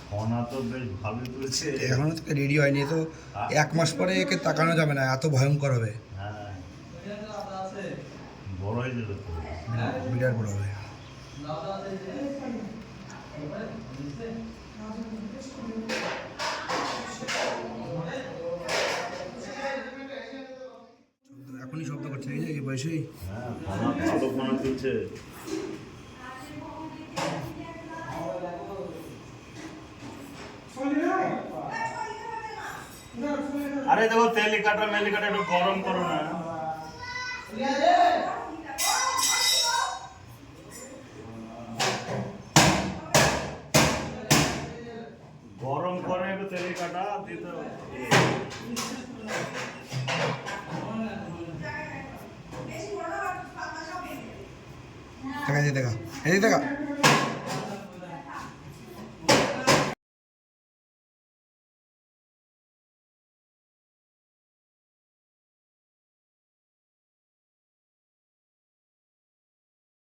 ফোনা তো বেশ ভালোই তুলছে। এখনো তো রেডি হয়নি, তো 1 মাস পরে একে তাকানো যাবে না, এত ভয়ঙ্কর হবে। হ্যাঁ, বড় হয়ে যাবে তো। বিরাট বড় হবে। এখনই শব্দ করছে এই যে এই বয়সেই। হ্যাঁ, ফোনা ভালো ফোনা তুলছে। আরে দেখো তেলি কাটা মেলি কাটা একটু গরম করো না। গরম করে একটু তেলি কাটা দিতে। দেখা দেখা এদিকে দেখা।